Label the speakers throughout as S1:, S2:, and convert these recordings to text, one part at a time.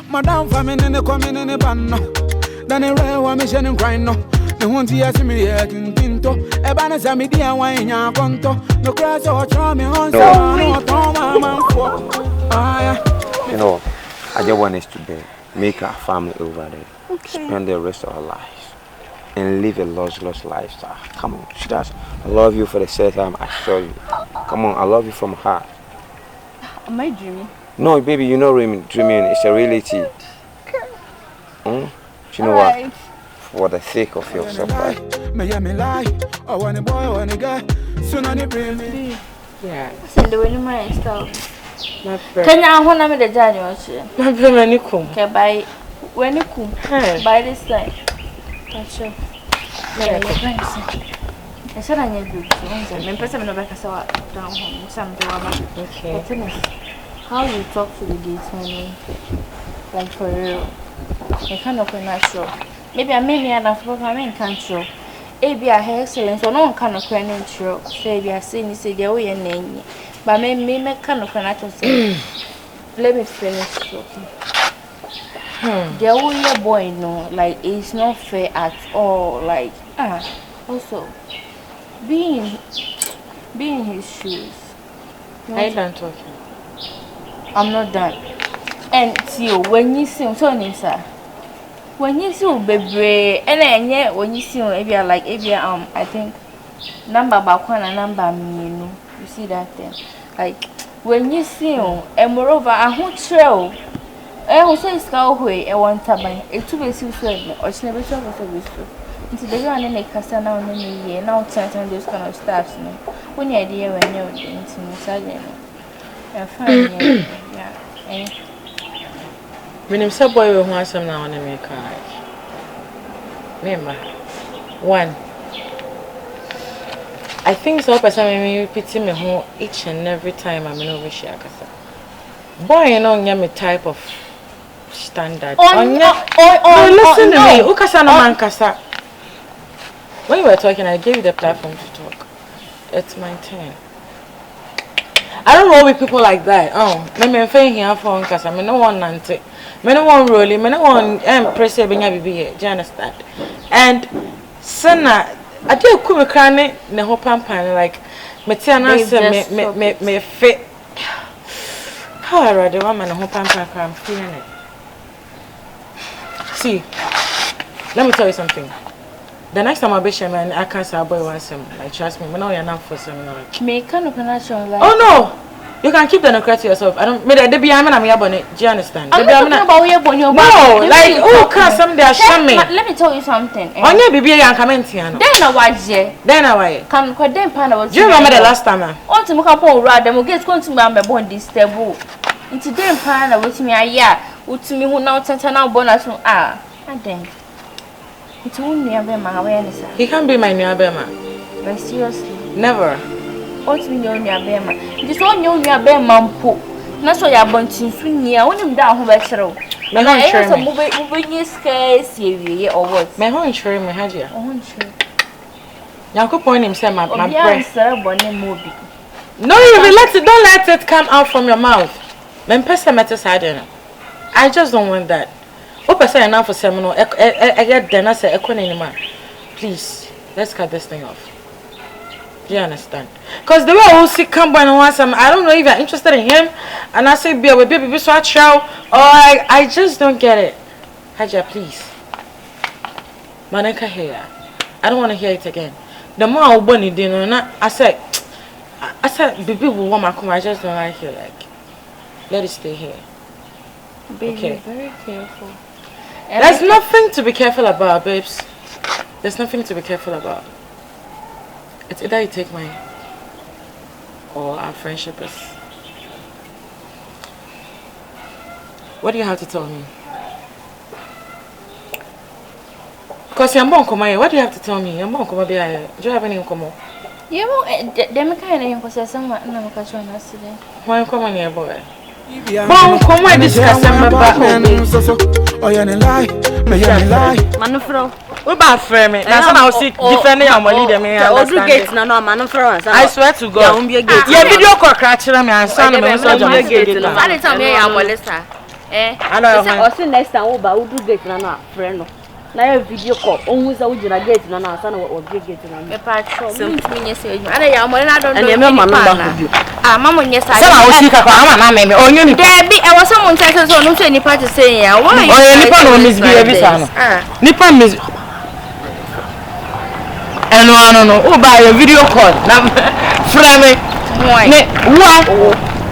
S1: Madam famine in the coming in the banner. Then a rare one mission and grind no. The one to ask me yet in Tinto. A banner sami dia wine ya conto. No crash or charming on so.
S2: You know, I just want us to make our family over there. Okay. Spend the rest of our lives. And live a lost lifestyle. Come on, Shidas. I love you for the second time, I assure you. Come on, I love you from heart.
S3: Am I dreaming?
S2: No, baby, you're not dreaming. It's a reality. You know what? For the sake of your surprise.
S3: Yeah. Send the winning my style. My friend. Can I want to the January? My friend, can buy when you come. By this time. Gotcha. I said I need to. I'm person of a saw down home. Some do okay. How you talk to the gates, like for real. I kind of natural. Maybe I may be enough for my main control. Maybe I have excellence or no kind of natural. Say, we are saying this is the way and name. But may make kind of natural say. Let me finish talking. The way boy no, like it's not fair at all. Like also being in his shoes. I done talking. I'm not done. And see when you see so nisa. When you see baby and then when you see maybe like I think number bakwan and number me you see that thing. Like when you see and moreover I won't trail. I will say Scowway, I want to buy a 2 basic friend or never shop of service. Into the ground and make us now in the year, now certain those kind of stuff. When you idea when you're into yeah.
S4: When him subway will want some now on the make card. Remember, one. I think so. Person may pity me home each and every time I'm in over share. Boy, you know, me type of standard. Listen to me. Ukasana mankasa. When you were talking, I gave you the platform to talk. It's my turn. I don't roll with people like that. Me saying here for because I no one nante. Me no one rolling. Me no one press being a baby here. Do you understand? And sana, I do come crane ne ho pampan like me tiana say me fit. How I read the woman ho pampan I'm feeling it. See, let me tell you something. The next time I be shame and I can't say boy wants him. Like trust me, I know you're not for some like. Me kind of connection like. Oh no, you can keep the secret to yourself. I don't. Me the be I'm here bonnet. Do you understand? I'm not talking about here bonnet. No, like oh, can some they shame me. Let me tell you something. On your baby, I'm coming to you. Then I was here. Then I was. Can quite then pan was. Do you remember the last time? On to make up all right. Them will get going to me. I'm born this table. Into then pan I was me a year. To me who now tenta now bonus and then. It's only a bema awareness. He can be my new bema. But seriously. Never. What's me only a bema? This one you only a bema po. That's why you're born to swing. I want him down who better. And I have some moving your scarce or what? My home sure, my Hajia. Oh, sure. Now, go point himself, my breast. No, you don't let it come out from your mouth. Men person matters, I don't know. I just don't want that. What I say now for seminar? I get then I say anymore. Please, let's cut this thing off. Do you understand? Because the way Osei come by and want some, I don't know if you're interested in him. And I say, be with baby, so I try. Or I just don't get it. Hajia, please. Maneka here. I don't want to hear it again. The more I want it, I said, baby will want my come. I just don't like it. Like, let it stay here. Baby, okay. Very careful. There's nothing to be careful about, babes. There's nothing to be careful about. It's either you take mine or our friendship is. What do you have to tell me? Because you're born come here. What do you have to tell me? You're born come here. Do you have any come? Yeah, they make kind of because someone I'm catch on us today. Why come on here, boy? Bon, come on, discuss about. Oh, you're lie. Manufro. Uba frame me. Now some see defending Yaw Moole dem me understand.
S5: Gate na no man for us.
S4: I swear to God. Yeah, video call crack me and son me so just gate.
S3: I dey tell me Yaw Moole sir.
S4: I know.
S5: Also next time we ba do gate na no friend no. Na your video call on who say we na gate na na son we gate na.
S3: Me patrol. So me say you. Ana Yaw Moole na don do.
S5: And me man number.
S3: Ah mama nyesa.
S4: Say na o see ka kwa na me onye ni.
S3: Debi e was someone say so no say nipa to say ya. Why?
S4: Oh nipa no misbehave sa no. Nipa mis no. Oh, buy a video call. Now, frame.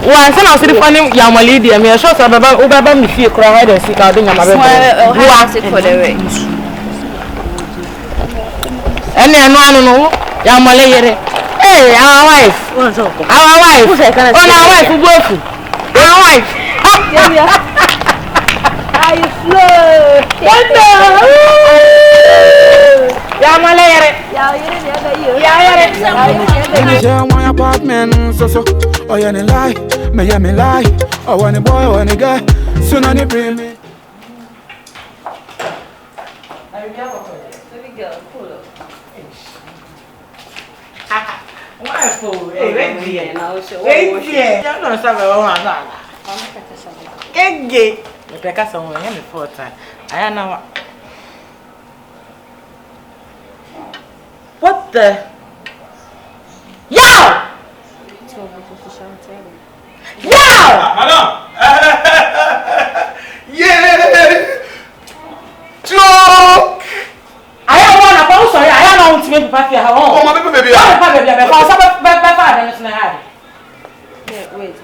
S4: One son of the funny Yaw Moole dear me. I shot about me feel cry and seek out in your mother.
S3: For the way.
S4: And then no, Yaw Moole here. Hey, our wife. Our wife. Oh, our wife who work. Our wife.
S5: Are you slow?
S4: Yaw Moole here.
S1: Share my apartment, so. Oh, you lie, me lie. Oh, when a boy, when a guy, soon on the bring me.
S4: What the? Yaw! Yaw!
S6: Madam! Yeah! Joke!
S4: I am one of those. I am not to make paper here.
S6: Oh, my baby!
S5: Wait.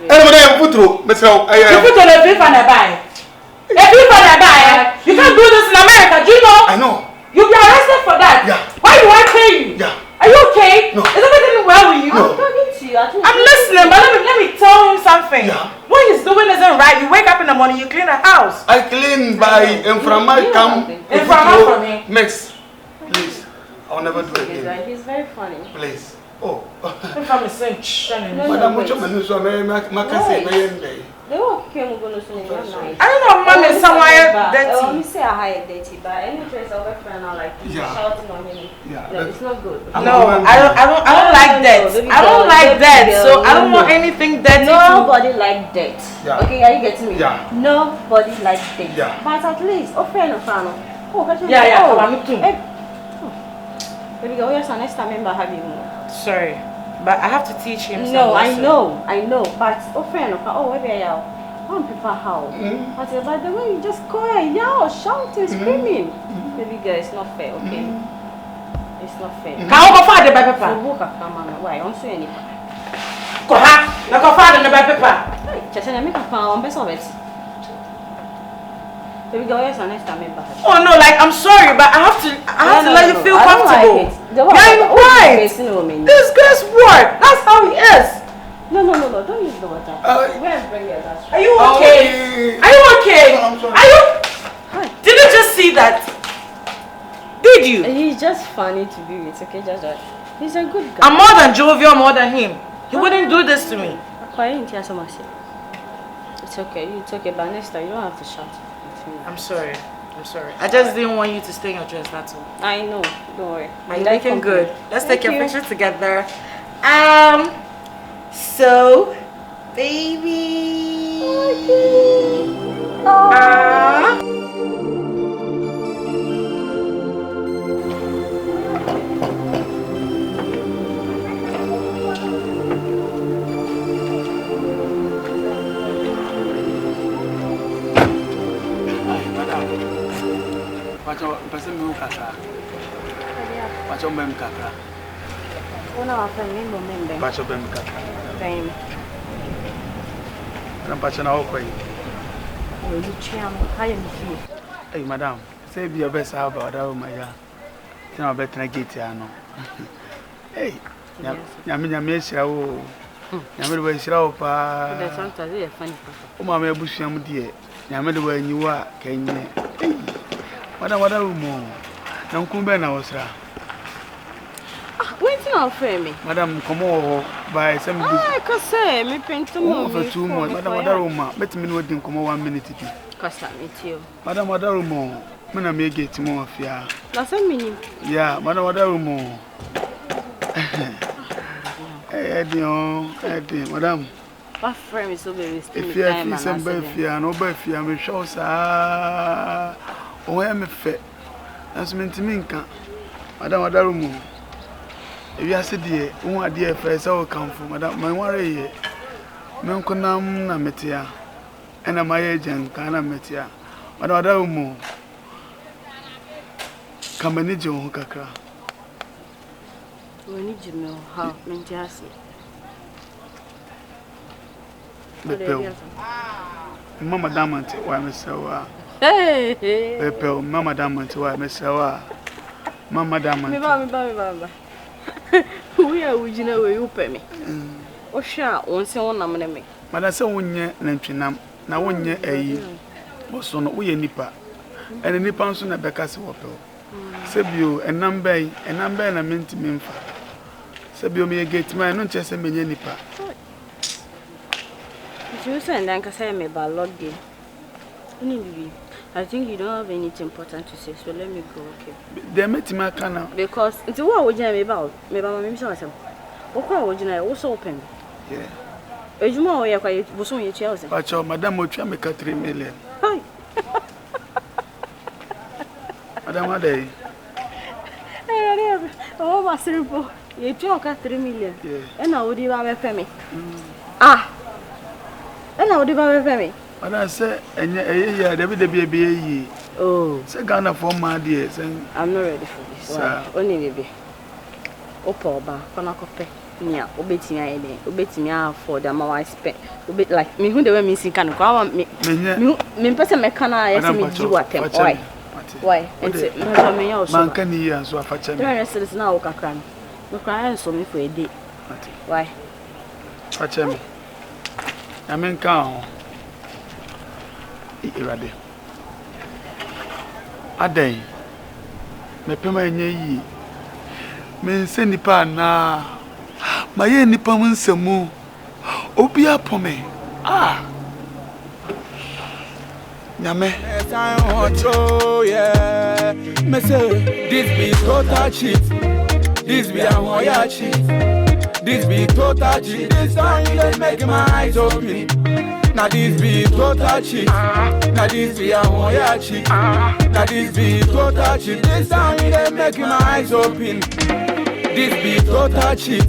S6: Put through, Miss Howe.
S4: You put on a brief and a buy. A brief and a buy. You can't do this in America, do you know?
S6: I know.
S4: You'll be arrested for that.
S6: Yeah.
S4: Why do I pay you?
S6: Yeah.
S4: Are you okay?
S6: No.
S4: Is everything well with you?
S6: No.
S4: I'm listening, but let me tell him something.
S6: Yeah.
S4: What he's doing isn't right. You wake up in the morning, you clean the house.
S6: I clean by Inframal come.
S4: Inframal for me.
S6: Mix. Please. I'll never do it again.
S5: He's very funny.
S6: Please. Oh.
S4: Inframal is saying,
S6: Madam, much of my news are very
S5: They all came going to say nice.
S4: I don't know, mom is somewhere dirty.
S5: Let me say I hire dirty, but any place I'll get friend like shouting on him.
S6: Yeah.
S5: No, it's not good.
S4: No, I don't like that. I don't like that. So I don't want anything dirty.
S5: Nobody like that.
S6: Yeah.
S5: Okay, are you getting me?
S6: Yeah.
S5: Nobody like that.
S6: Yeah.
S5: But at least, friend of friend.
S4: Yeah, me too.
S5: Baby girl, yes, next time remember having more.
S4: Sorry, but I have to teach him.
S5: No, I know. But friend of where are you? One people how? But by the way, you just call her, yell, shouting, screaming. Baby girl, it's not fair, okay? It's not fair.
S4: Can I go find the paper?
S5: Why? I'm saying it.
S4: Go ha! Now go find the paper.
S5: Just make a pound, best of it. Baby girl, yes, next time remember.
S4: Oh no, like I'm sorry, but I have to let you feel comfortable. You're right. This guy's what? That's how he is.
S5: No, don't use the water. Bring your glass.
S4: Are you okay? Are you okay?
S6: No, I'm sorry.
S4: Are you? Did you just see that? Did you?
S5: He's just funny to be with, okay? Just he's a good guy.
S4: I'm more than jovial, more than him. He wouldn't do this to me.
S5: It's okay, but next time you don't have to shout.
S4: I'm sorry. I just didn't want you to stay in your dress, that's all.
S5: I know, don't worry.
S4: You're looking good. Let's take a picture together. So, baby.
S1: Person who kaka. Watch on them kaka.
S5: One of our friends, remember.
S1: Watch on them kaka.
S5: Fame.
S1: I'm patching our way.
S5: You charm. How you feel?
S1: Hey, madam. Say be your best about that. Oh my God. You know better get here no. Hey. Nyame shirawo. Nyame we shirawo pa.
S5: That's sometimes you funny.
S1: O ma me busuam de. Nyame de wa nyiwa kenye. Madam, what are you more? Now, come back now, sir.
S5: Waiting on for me.
S1: Madam, come over by some.
S5: I can say, me paint to move
S1: for 2 months. Madam, what are you, ma? Let me know, didn't come 1 minute.
S5: Cause I meet you.
S1: Madam, what are you more?
S6: Mana me get more of ya.
S5: That's a meaning.
S6: Yeah, madam, what are more? Eddie, madam.
S5: What frame is so very still?
S6: If you have some Beffia, no Beffia, me show, sir. Oh, I'm a fit. That's meant to me, madam, what are more? If you are said, dear, who are dear first, I will come for madam, my worry. Menkonam na metia. And my agent, Kana metia. Madam, what are more? Come and enjoy Hokaka.
S5: We need you know how Mentiasi.
S6: The pill. Mamma Damant, why Miss Sawa?
S5: Hey,
S6: The pill, Mamma Damant, why Miss Sawa? Mamma Damant.
S5: We are with you know where you pay me. Oh, sure, once I want to make.
S6: But I saw one year, Nantinam, now 1 year a year. Was on we a nipper. And a nipper soon a Becca's water. Sebio, a number, and I meant to me. Sebio me a gate man, not just a million nipper.
S5: You say, and I say, me about Lord Day. I think you don't have anything important to say, so let me go, okay?
S6: They met my canal.
S5: Because it's what would you about? Maybe I'm myself. What would you also open?
S6: Yeah.
S5: As you know, I was on your Chelsea.
S6: But your Madame will try me 3 million.
S5: Hi.
S6: Madame, what day?
S5: Oh, my simple. You talk at 3 million.
S6: Yeah.
S5: And I would give a family. Ah. And I would give a family.
S6: But I said, and yeah, there will be a ye.
S5: Oh,
S6: Say Ghana for my dears, and
S5: I'm not ready for this. Only baby. Opa, Conacope. Yeah, obey me for the amount I spent. Obey like me who they were missing can go me. Me person me can I see me do what them. Why? And say, me also.
S6: Man can hear so far.
S5: The rest is now a cram. No cry so me for a day. Why?
S6: Watch me. I mean, count. Irade. Adai. Me pema nye me nse nipa na. Ma ye nipa mu nsemu. Obi apome. Ah. Nyame.
S1: Yeah. Me say this be total cheat. This be a hoya cheat. This be total cheat. This time they make my eyes open. Now this be total cheat. Now this be a hoya cheat. Now this be total cheat. This time they make my eyes open. This be total cheat.